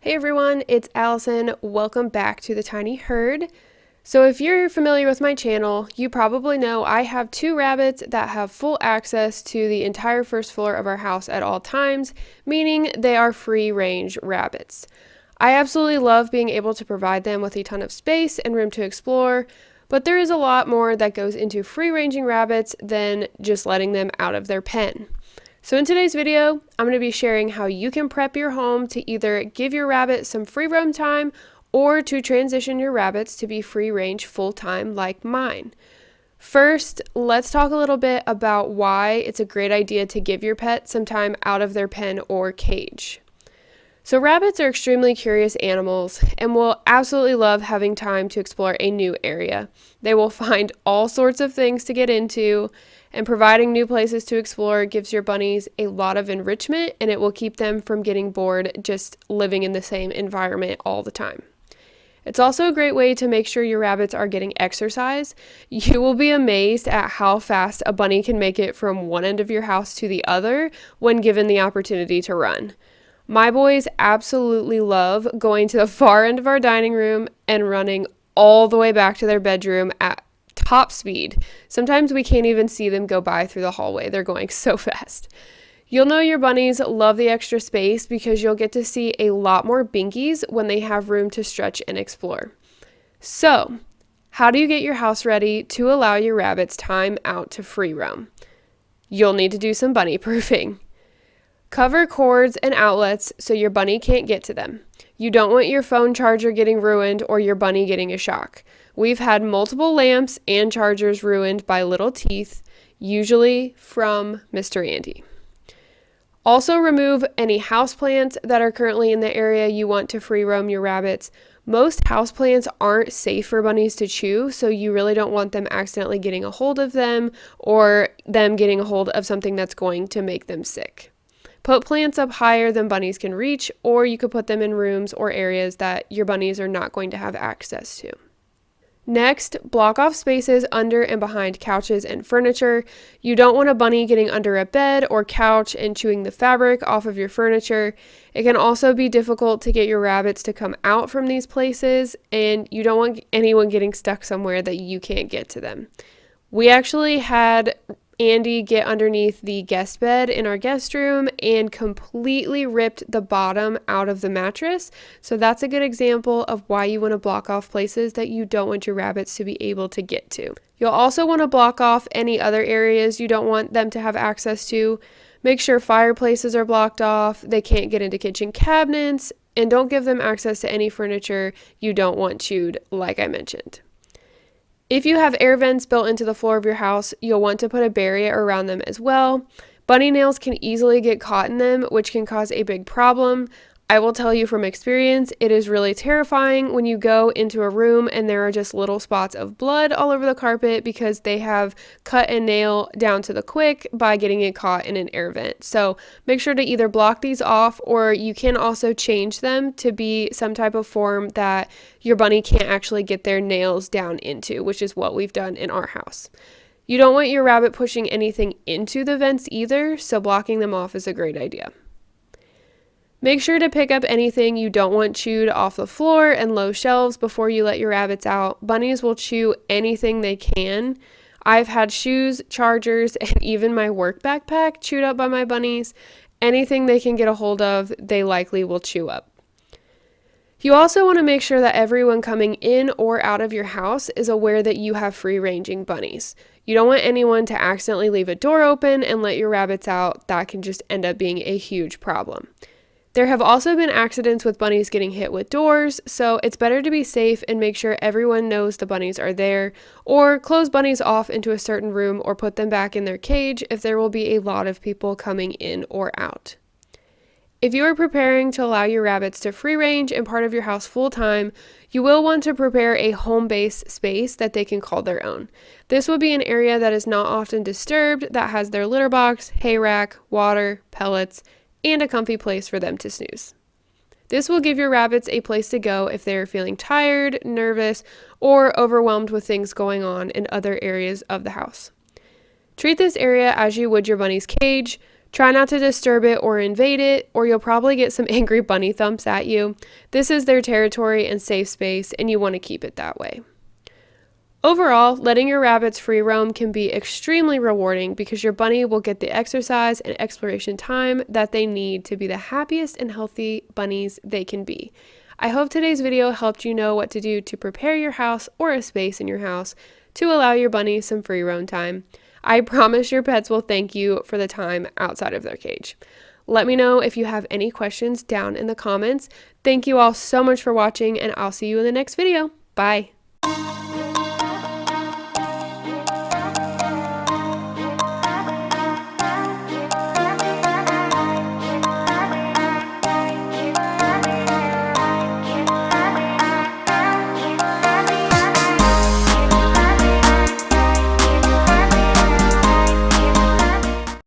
Hey everyone, it's Allison. Welcome back to the Tiny Herd. So if you're familiar with my channel, you probably know I have two rabbits that have full access to the entire first floor of our house at all times, meaning they are free-range rabbits. I absolutely love being able to provide them with a ton of space and room to explore, but there is a lot more that goes into free-ranging rabbits than just letting them out of their pen. So in today's video, I'm going to be sharing how you can prep your home to either give your rabbit some free roam time or to transition your rabbits to be free range full time like mine. First, let's talk a little bit about why it's a great idea to give your pet some time out of their pen or cage. So rabbits are extremely curious animals and will absolutely love having time to explore a new area. They will find all sorts of things to get into, and providing new places to explore gives your bunnies a lot of enrichment, and it will keep them from getting bored just living in the same environment all the time. It's also a great way to make sure your rabbits are getting exercise. You will be amazed at how fast a bunny can make it from one end of your house to the other when given the opportunity to run. My boys absolutely love going to the far end of our dining room and running all the way back to their bedroom at top speed. Sometimes we can't even see them go by through the hallway. They're going so fast. You'll know your bunnies love the extra space because you'll get to see a lot more binkies when they have room to stretch and explore. So, how do you get your house ready to allow your rabbits time out to free roam? You'll need to do some bunny proofing. Cover cords and outlets so your bunny can't get to them. You don't want your phone charger getting ruined or your bunny getting a shock. We've had multiple lamps and chargers ruined by little teeth, usually from Mr. Andy. Also remove any houseplants that are currently in the area you want to free roam your rabbits. Most houseplants aren't safe for bunnies to chew, so you really don't want them accidentally getting a hold of them or them getting a hold of something that's going to make them sick. Put plants up higher than bunnies can reach, or you could put them in rooms or areas that your bunnies are not going to have access to. Next, block off spaces under and behind couches and furniture. You don't want a bunny getting under a bed or couch and chewing the fabric off of your furniture. It can also be difficult to get your rabbits to come out from these places, and you don't want anyone getting stuck somewhere that you can't get to them. We actually had Andy get underneath the guest bed in our guest room and completely ripped the bottom out of the mattress. So that's a good example of why you want to block off places that you don't want your rabbits to be able to get to. You'll also want to block off any other areas you don't want them to have access to. Make sure fireplaces are blocked off, they can't get into kitchen cabinets, and don't give them access to any furniture you don't want chewed, like I mentioned. If you have air vents built into the floor of your house, you'll want to put a barrier around them as well. Bunny nails can easily get caught in them, which can cause a big problem. I will tell you from experience, it is really terrifying when you go into a room and there are just little spots of blood all over the carpet because they have cut a nail down to the quick by getting it caught in an air vent. So make sure to either block these off, or you can also change them to be some type of form that your bunny can't actually get their nails down into, which is what we've done in our house. You don't want your rabbit pushing anything into the vents either, so blocking them off is a great idea. Make sure to pick up anything you don't want chewed off the floor and low shelves before you let your rabbits out. Bunnies will chew anything they can. I've had shoes, chargers, and even my work backpack chewed up by my bunnies. Anything they can get a hold of, they likely will chew up. You also want to make sure that everyone coming in or out of your house is aware that you have free-ranging bunnies. You don't want anyone to accidentally leave a door open and let your rabbits out. That can just end up being a huge problem. There have also been accidents with bunnies getting hit with doors, so it's better to be safe and make sure everyone knows the bunnies are there, or close bunnies off into a certain room or put them back in their cage if there will be a lot of people coming in or out. If you are preparing to allow your rabbits to free range in part of your house full time, you will want to prepare a home base space that they can call their own. This will be an area that is not often disturbed, that has their litter box, hay rack, water, pellets, and a comfy place for them to snooze. This will give your rabbits a place to go if they are feeling tired, nervous, or overwhelmed with things going on in other areas of the house. Treat this area as you would your bunny's cage. Try not to disturb it or invade it, or you'll probably get some angry bunny thumps at you. This is their territory and safe space, and you want to keep it that way. Overall, letting your rabbits free roam can be extremely rewarding because your bunny will get the exercise and exploration time that they need to be the happiest and healthy bunnies they can be. I hope today's video helped you know what to do to prepare your house or a space in your house to allow your bunny some free roam time. I promise your pets will thank you for the time outside of their cage. Let me know if you have any questions down in the comments. Thank you all so much for watching, and I'll see you in the next video. Bye!